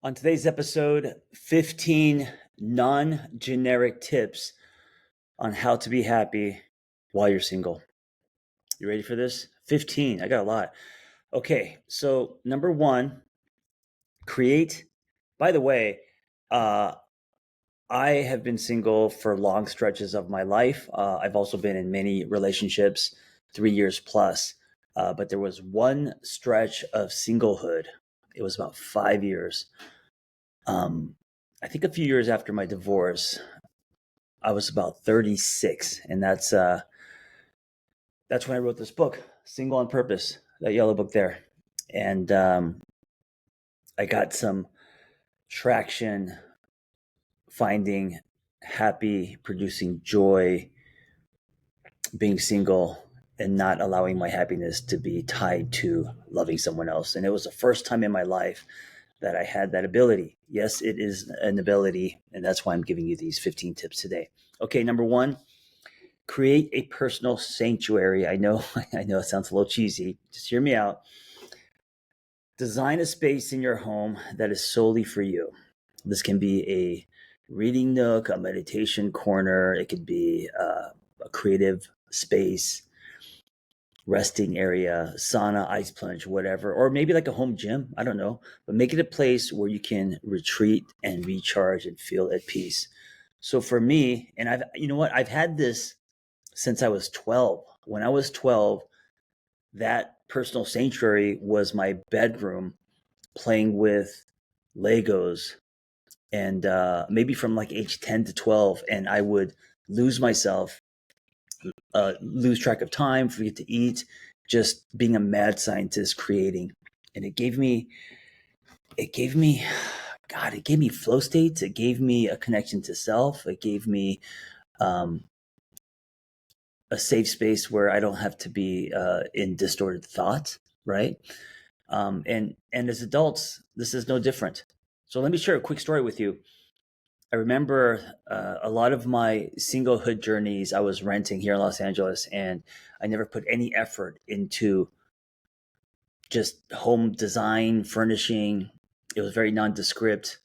On today's episode, 15 non-generic tips on how to be happy while you're single. You ready for this? 15. I got a lot. Okay, so number one, create. By the way, uh, I have been single for long stretches of my life. I've also been in many relationships, 3 years plus. But there was one stretch of singlehood. It was about 5 years. Um, I think a few years after my divorce, I was about 36, and that's when I wrote this book, Single on Purpose, that yellow book there. And I got some traction finding happy, producing joy, being single, and not allowing my happiness to be tied to loving someone else. And it was the first time in my life that I had that ability. Yes, it is an ability, and that's why I'm giving you these 15 tips today. Okay, number one, create a personal sanctuary. I know it sounds a little cheesy. Just hear me out. Design a space in your home that is solely for you. This can be a reading nook, a meditation corner. It could be a creative space, resting area, sauna, ice plunge, whatever, or maybe like a home gym. I don't know, but make it a place where you can retreat and recharge and feel at peace. So for me, and I've had this since I was 12. When I was 12, that personal sanctuary was my bedroom playing with Legos and maybe from like age 10 to 12. And I would lose myself, lose track of time, forget to eat, just being a mad scientist creating. And it gave me, God, it gave me flow states. It gave me a connection to self. It gave me um, a safe space where I don't have to be in distorted thoughts, right? And as adults, this is no different. So let me share a quick story with you. I remember a lot of my singlehood journeys. I was renting here in Los Angeles, and I never put any effort into just home design, furnishing. It was very nondescript.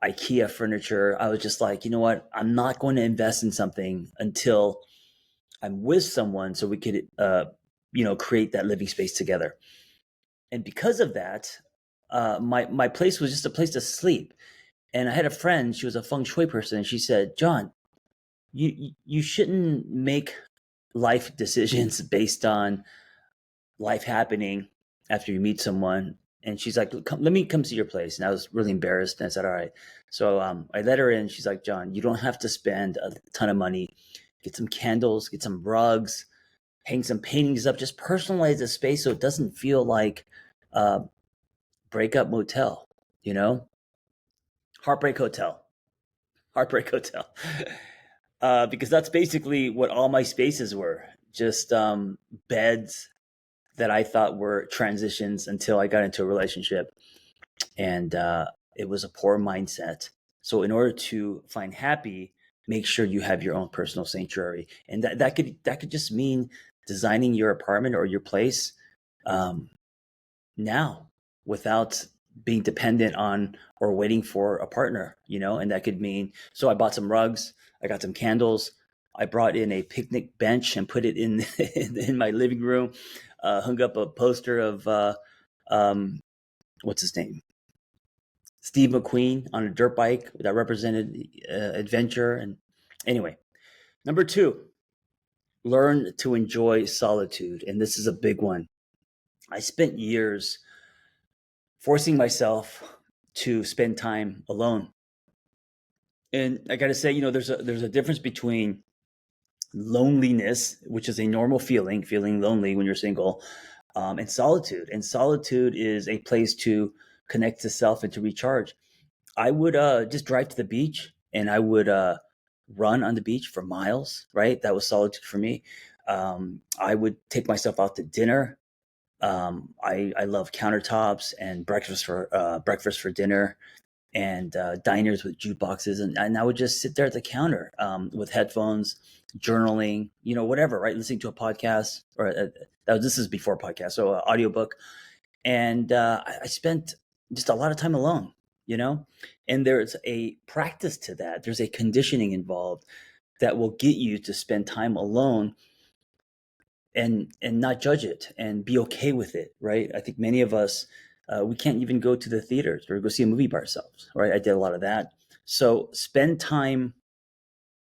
IKEA furniture. I was just like, you know what? I'm not going to invest in something until I'm with someone so we could, create that living space together. And because of that, my place was just a place to sleep. And I had a friend; she was a feng shui person, and she said, "John, you shouldn't make life decisions based on life happening after you meet someone." And she's like, "Let me come see your place." And I was really embarrassed, and I said, "All right." So I let her in. She's like, "John, you don't have to spend a ton of money. Get some candles, get some rugs, hang some paintings up, just personalize the space so it doesn't feel like uh, breakup motel, you know, heartbreak hotel, heartbreak hotel." Because that's basically what all my spaces were, just beds that I thought were transitions until I got into a relationship. And it was a poor mindset. So in order to find happy, make sure you have your own personal sanctuary. And that could just mean designing your apartment or your place um, now without being dependent on or waiting for a partner, and that could mean, so I bought some rugs, I got some candles, I brought in a picnic bench and put it in in my living room, hung up a poster of um, what's his name, Steve McQueen on a dirt bike that represented adventure. And anyway, number two, learn to enjoy solitude, and this is a big one. I spent years forcing myself to spend time alone. And I got to say, there's a difference between loneliness, which is a normal feeling lonely when you're single, and solitude. And solitude is a place to connect to self and to recharge. I would just drive to the beach, and I would run on the beach for miles, right? That was solitude for me. I would take myself out to dinner. I love countertops and breakfast for dinner, and diners with jukeboxes, and I would just sit there at the counter with headphones, journaling, whatever, right? Listening to a podcast, or this is before podcast, so audiobook, and I spent just a lot of time alone. And there's a practice to that. There's a conditioning involved that will get you to spend time alone and not judge it and be okay with it, right? I think many of us, we can't even go to the theaters or go see a movie by ourselves, right? I did a lot of that. So spend time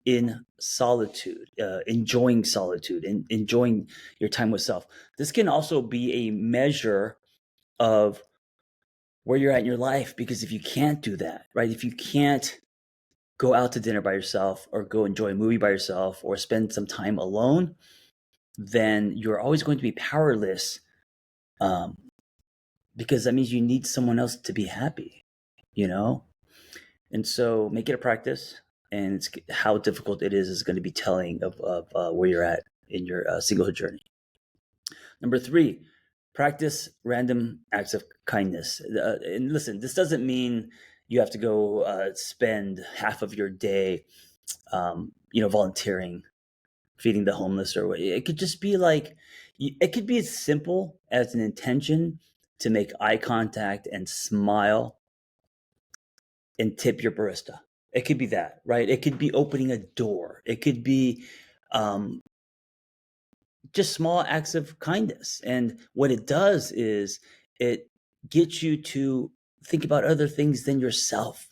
in solitude, enjoying solitude and enjoying your time with self. This can also be a measure of where you're at in your life, because if you can't do that, right? If you can't go out to dinner by yourself or go enjoy a movie by yourself or spend some time alone, then you're always going to be powerless, um, because that means you need someone else to be happy, you know? And so make it a practice. And it's how difficult it is going to be telling of where you're at in your singlehood journey. Number 3, practice random acts of kindness. And listen, this doesn't mean you have to go spend half of your day, volunteering, feeding the homeless, or it could just be like, it could be as simple as an intention to make eye contact and smile and tip your barista. It could be that, right? It could be opening a door. It could be um, just small acts of kindness. And what it does is it gets you to think about other things than yourself.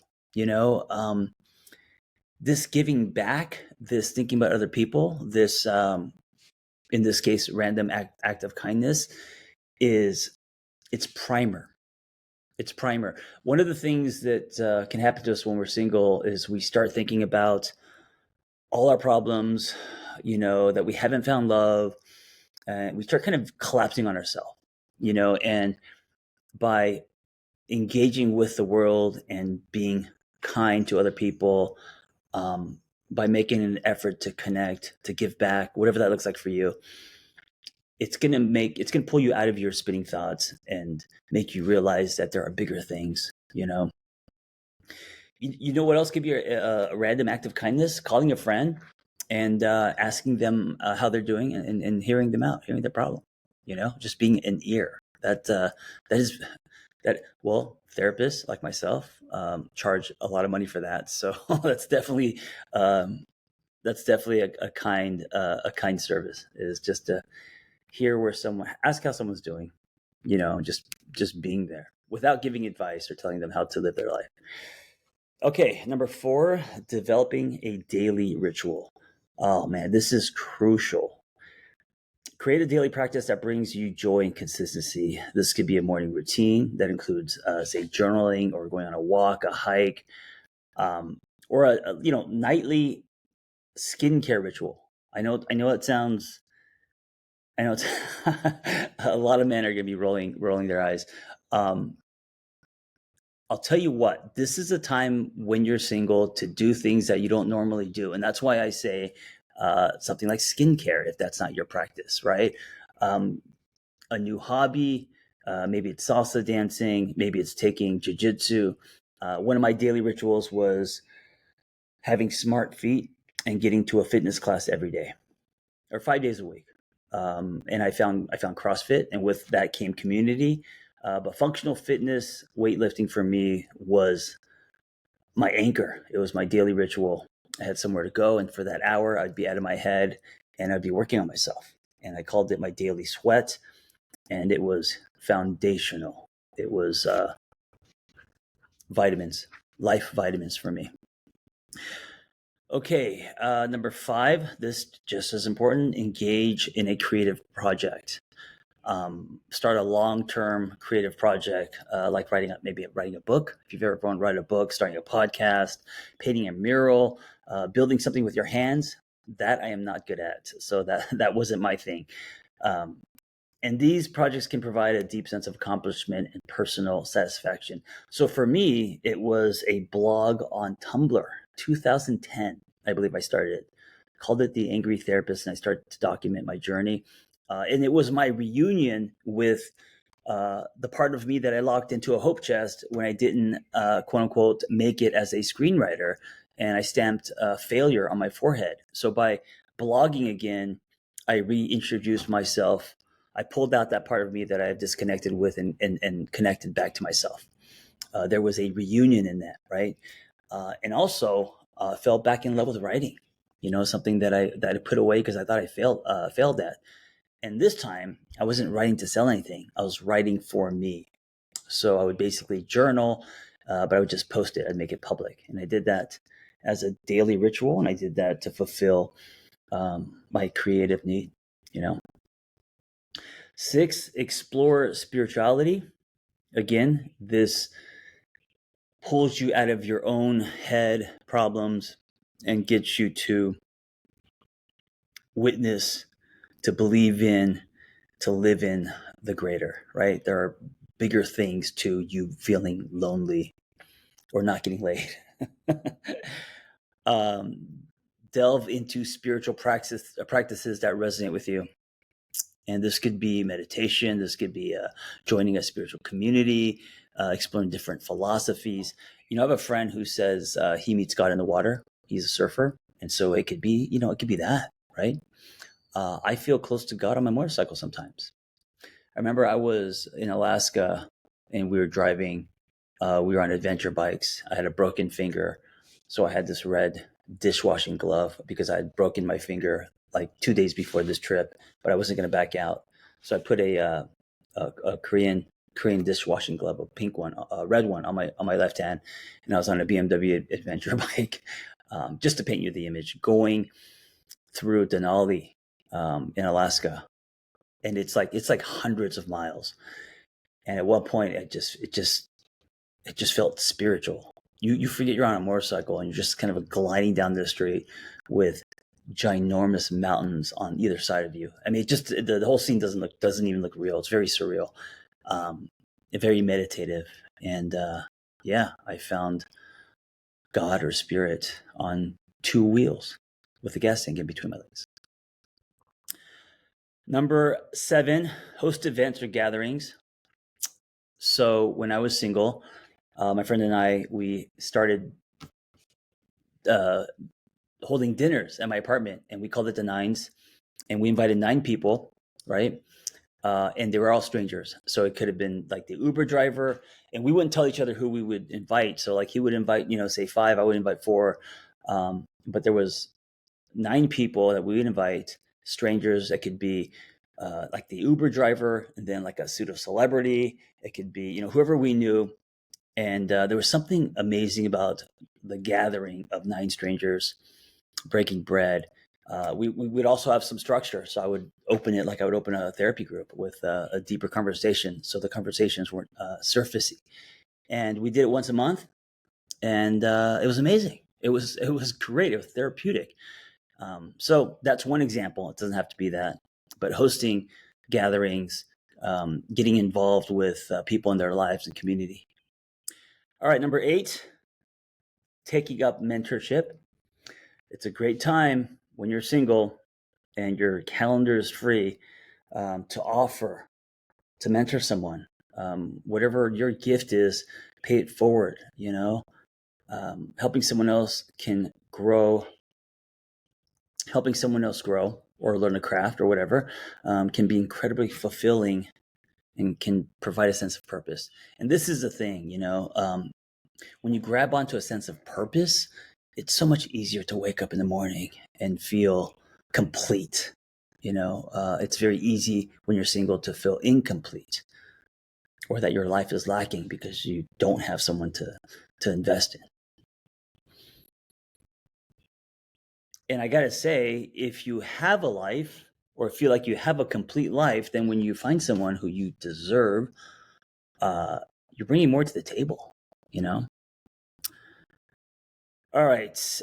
This giving back, this thinking about other people, this in this case, random act of kindness, it's primer. It's primer. One of the things that can happen to us when we're single is we start thinking about all our problems, that we haven't found love, and we start kind of collapsing on ourselves, and by engaging with the world and being kind to other people, by making an effort to connect, to give back, whatever that looks like for you, it's gonna pull you out of your spinning thoughts and make you realize that there are bigger things. You know what else could be a random act of kindness? Calling a friend and asking them how they're doing, and hearing them out, hearing their problem. Just being an ear. Well, therapists like myself charge a lot of money for that. So that's definitely a kind service, is just to ask how someone's doing, just being there without giving advice or telling them how to live their life. Okay, number 4, developing a daily ritual. Oh man, this is crucial. Create a daily practice that brings you joy and consistency. This could be a morning routine that includes, say, journaling or going on a walk, a hike, or a nightly skincare ritual. I know it sounds. I know it's a lot of men are going to be rolling their eyes. I'll tell you what, this is a time when you're single to do things that you don't normally do. And that's why I say something like skincare, if that's not your practice, right? A new hobby, maybe it's salsa dancing, maybe it's taking jujitsu. One of my daily rituals was having smart feet and getting to a fitness class every day or 5 days a week. And I found CrossFit, and with that came community. But functional fitness, weightlifting for me was my anchor. It was my daily ritual. I had somewhere to go, and for that hour, I'd be out of my head and I'd be working on myself. And I called it my daily sweat, and it was foundational. It was life vitamins for me. Okay, number 5, this just as important, engage in a creative project. Start a long-term creative project, like writing a book. If you've ever wanted to write a book, starting a podcast, painting a mural, building something with your hands, that I am not good at. So that wasn't my thing. And these projects can provide a deep sense of accomplishment and personal satisfaction. So for me, it was a blog on Tumblr, 2010, I believe I started it. Called it The Angry Therapist, and I started to document my journey. And it was my reunion with the part of me that I locked into a hope chest when I didn't, quote unquote, make it as a screenwriter. And I stamped failure on my forehead. So by blogging again, I reintroduced myself. I pulled out that part of me that I have disconnected with, and connected back to myself. There was a reunion in that, right? And also fell back in love with writing. Something that I put away because I thought I failed at. And this time, I wasn't writing to sell anything. I was writing for me. So I would basically journal, but I would just post it. I'd make it public, and I did that as a daily ritual, and I did that to fulfill my creative need. You know. 6, explore spirituality. Again, this pulls you out of your own head problems and gets you to witness, to believe in, to live in the greater, right? There are bigger things to you feeling lonely or not getting laid. um, delve into spiritual practices that resonate with you. And this could be meditation. This could be joining a spiritual community, exploring different philosophies. I have a friend who says he meets God in the water. He's a surfer. And so it could be, it could be that, right? I feel close to God on my motorcycle sometimes. I remember I was in Alaska and we were driving. We were on adventure bikes. I had a broken finger. So I had this red dishwashing glove because I had broken my finger like 2 days before this trip, but I wasn't going to back out. So I put a Korean dishwashing glove, a pink one, a red one on my left hand, and I was on a BMW adventure bike. Just to paint you the image, going through Denali in Alaska, and it's like hundreds of miles. And at one point, it just felt spiritual. You forget you're on a motorcycle and you're just kind of gliding down the street with ginormous mountains on either side of you. I mean, the whole scene doesn't even look real. It's very surreal, very meditative, and yeah, I found God or spirit on 2 wheels with a gas tank in between my legs. Number 7, host events or gatherings. So when I was single, my friend and I, we started holding dinners at my apartment, and we called it the Nines, and we invited 9 people, right? And they were all strangers. So it could have been like the Uber driver, and we wouldn't tell each other who we would invite. So like he would invite, say 5, I would invite 4. But there was 9 people that we would invite, strangers. That could be like the Uber driver, and then like a pseudo celebrity. It could be, whoever we knew. And there was something amazing about the gathering of 9 strangers breaking bread. We would also have some structure. So I would open it like I would open a therapy group with a deeper conversation. So the conversations weren't surfacey. And we did it once a month, and it was amazing. It was great. It was therapeutic. So that's one example. It doesn't have to be that, but hosting gatherings, getting involved with people in their lives and community. All right, number 8, taking up mentorship. It's a great time when you're single and your calendar is free to offer to mentor someone. Whatever your gift is, pay it forward. Helping someone else grow or learn a craft or whatever can be incredibly fulfilling and can provide a sense of purpose. And this is the thing, when you grab onto a sense of purpose, it's so much easier to wake up in the morning and feel complete. It's very easy when you're single to feel incomplete, or that your life is lacking because you don't have someone to invest in. And I got to say, if you have a life or feel like you have a complete life, then when you find someone who you deserve, you're bringing more to the table, All right.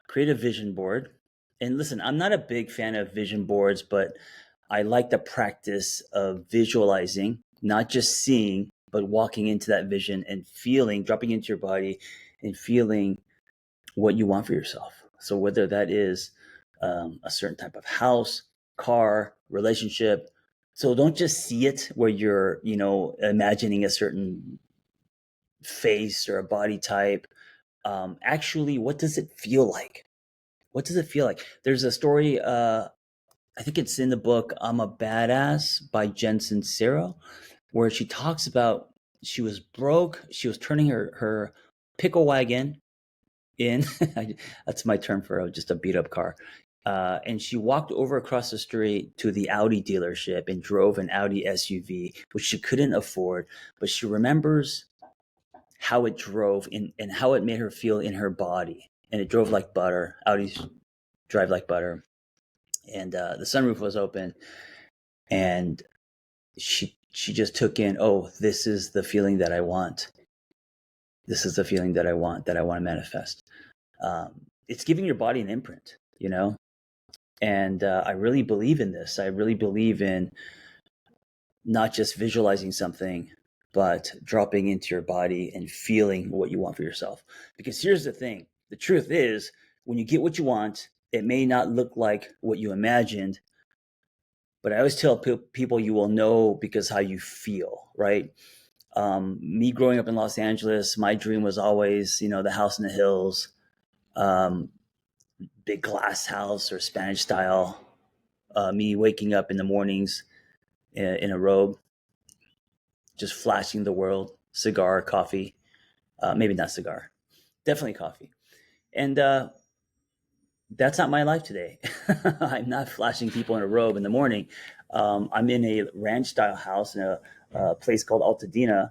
Create a vision board. And listen, I'm not a big fan of vision boards, but I like the practice of visualizing, not just seeing, but walking into that vision and dropping into your body and feeling what you want for yourself. So whether that is a certain type of house, car, relationship. So don't just see it where you're, imagining a certain face or a body type. Actually, what does it feel like? What does it feel like? There's a story, I think it's in the book I'm a Badass by Jen Sincero, where she talks about She was broke. She was turning her pickle wagon in. That's my term for just a beat up car. And she walked over across the street to the Audi dealership and drove an Audi SUV, which she couldn't afford. But she remembers how it drove and how it made her feel in her body. And it drove like butter. Audis drive like butter. And the sunroof was open. And she just took in, oh, this is the feeling that I want. This is the feeling that I want to manifest. It's giving your body an imprint, you know? And I really believe in this. I really believe in not just visualizing something, but dropping into your body and feeling what you want for yourself. Because here's the thing, the truth is, when you get what you want, it may not look like what you imagined, but I always tell people you will know because how you feel, right? Me growing up in Los Angeles, my dream was always, the house in the hills, um, big glass house or Spanish style. Me waking up in the mornings in a robe, just flashing the world, cigar, coffee, maybe not cigar, definitely coffee. And that's not my life today. I'm not flashing people in a robe in the morning. I'm in a ranch style house in a place called Altadena.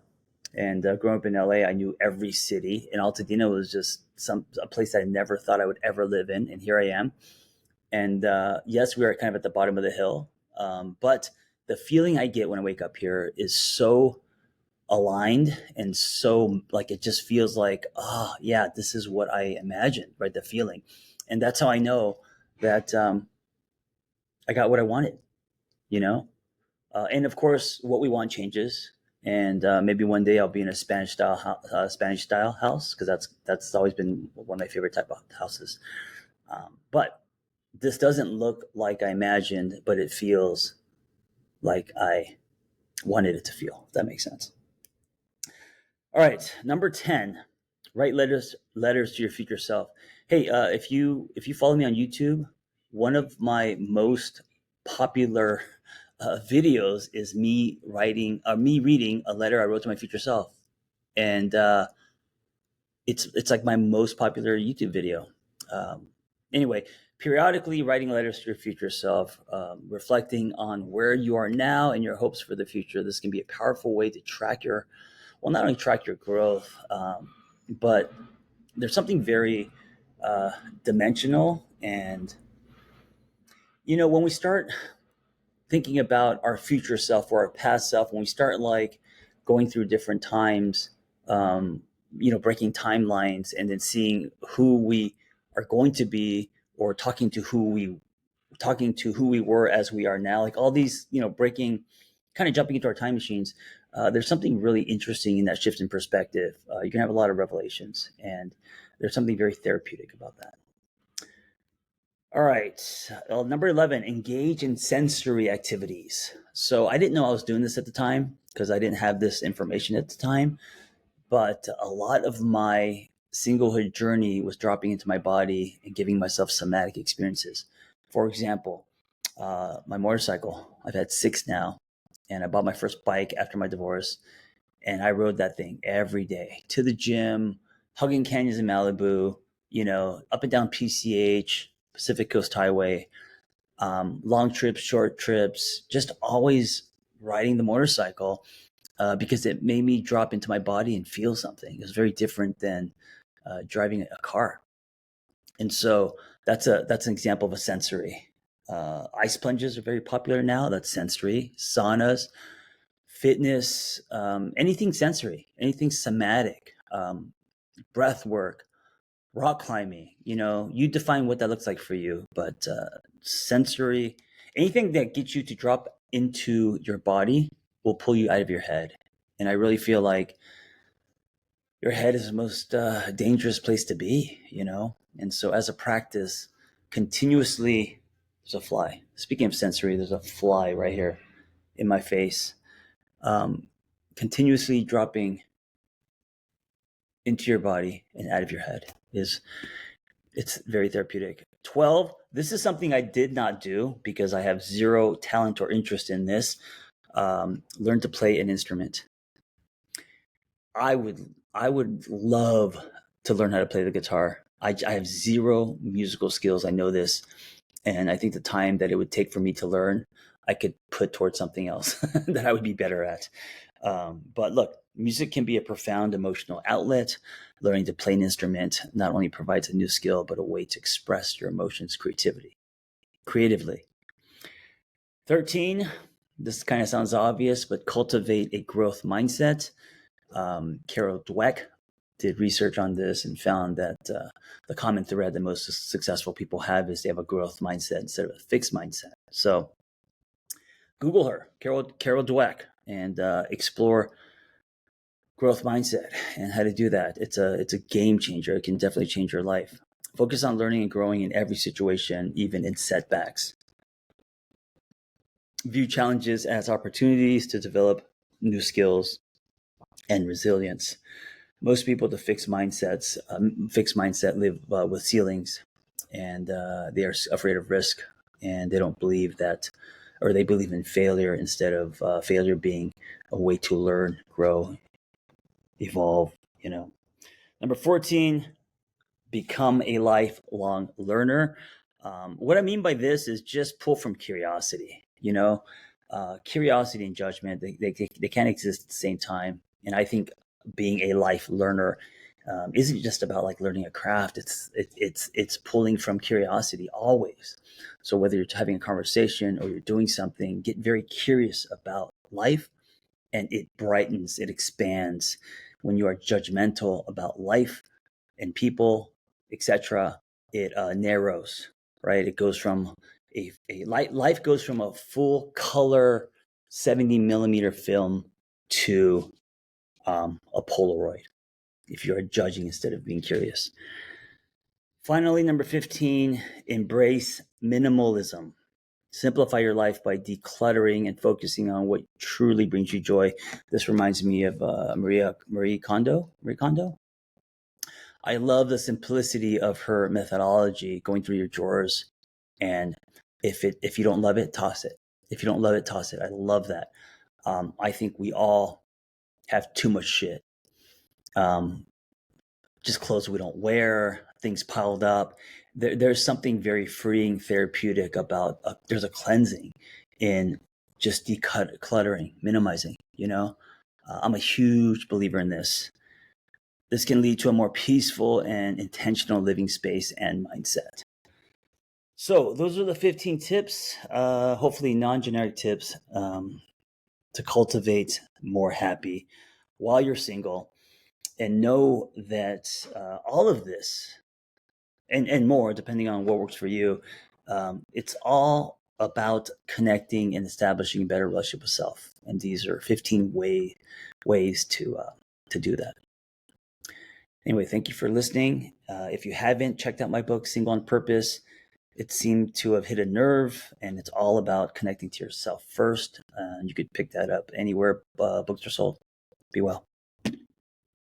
And growing up in LA, I knew every city, and Altadena was just a place I never thought I would ever live in. And here I am. And yes, we are kind of at the bottom of the hill, but the feeling I get when I wake up here is so aligned and so like it just feels like, oh yeah, this is what I imagined, right? The feeling, and that's how I know that I got what I wanted, you know. And of course, what we want changes, and maybe one day I'll be in a Spanish style house because that's always been one of my favorite type of houses. But this doesn't look like I imagined, but it feels like I wanted it to feel. If that makes sense. All right, number 10, write letters to your future self. Hey, if you follow me on YouTube, one of my most popular videos is me reading a letter I wrote to my future self, and it's like my most popular YouTube video. Um, anyway, periodically writing letters to your future self, reflecting on where you are now and your hopes for the future. This can be a powerful way to not only track your growth, but there's something very dimensional. And, when we start thinking about our future self or our past self, when we start like going through different times, breaking timelines and then seeing who we are going to be, or talking to who we were as we are now, like all these, breaking, kind of jumping into our time machines. There's something really interesting in that shift in perspective. You can have a lot of revelations, and there's something very therapeutic about that. All right. Well, number 11, engage in sensory activities. So I didn't know I was doing this at the time because I didn't have this information at the time. But a lot of my singlehood journey was dropping into my body and giving myself somatic experiences. For example, my motorcycle, I've had 6 now, and I bought my first bike after my divorce. And I rode that thing every day to the gym, hugging canyons in Malibu, up and down PCH, Pacific Coast Highway, long trips, short trips, just always riding the motorcycle because it made me drop into my body and feel something. It was very different than driving a car. And so that's an example of a sensory. Ice plunges are very popular now. That's sensory. Saunas, fitness, anything sensory, anything somatic, breath work, rock climbing. You define what that looks like for you, but sensory, anything that gets you to drop into your body will pull you out of your head. And I really feel like your head is the most dangerous place to be. And so as a practice, continuously, there's a fly. Speaking of sensory, there's a fly right here in my face. Um, Continuously dropping into your body and out of your head it's very therapeutic. 12, this is something I did not do because I have zero talent or interest in this. Learn to play an instrument. I would love to learn how to play the guitar. I have zero musical skills. I know this, and I think the time that it would take for me to learn, I could put towards something else that I would be better at. But look, music can be a profound emotional outlet. Learning to play an instrument not only provides a new skill, but a way to express your emotions creatively. 13, this kind of sounds obvious, but cultivate a growth mindset. Carol Dweck did research on this and found that the common thread that most successful people have is they have a growth mindset instead of a fixed mindset. So Google her, Carol Dweck, and explore growth mindset and how to do that. It's a game changer. It can definitely change your life. Focus on learning and growing in every situation, even in setbacks. View challenges as opportunities to develop new skills and resilience. Most people with a fixed mindset live with ceilings, and they are afraid of risk, and they don't believe that, or they believe in failure instead of failure being a way to learn, grow, evolve. Number 14, become a lifelong learner. What I mean by this is just pull from curiosity. Curiosity and judgment, they can't exist at the same time. And I think being a life learner isn't just about like learning a craft. It's pulling from curiosity always. So whether you're having a conversation or you're doing something, get very curious about life, and it brightens, it expands. When you are judgmental about life and people, etc., it narrows, right? It goes from life goes from a full color 70 millimeter film to a Polaroid if you're judging instead of being curious. Finally, number 15, embrace minimalism. Simplify your life by decluttering and focusing on what truly brings you joy. This reminds me of Marie Kondo. I love the simplicity of her methodology, going through your drawers, and if you don't love it, toss it. If you don't love it, toss it. I love that. I think we all have too much shit. Just clothes we don't wear, things piled up. There's something very freeing, therapeutic about. There's a cleansing in just decluttering, minimizing. I'm a huge believer in this. This can lead to a more peaceful and intentional living space and mindset. So those are the 15 tips, hopefully non-generic tips, to cultivate more happy while you're single. And know that all of this and more, depending on what works for you, it's all about connecting and establishing a better relationship with self. And these are 15 ways to do that. Anyway, thank you for listening. If you haven't checked out my book, Single on Purpose, it seemed to have hit a nerve, and it's all about connecting to yourself first. You could pick that up anywhere books are sold. Be well.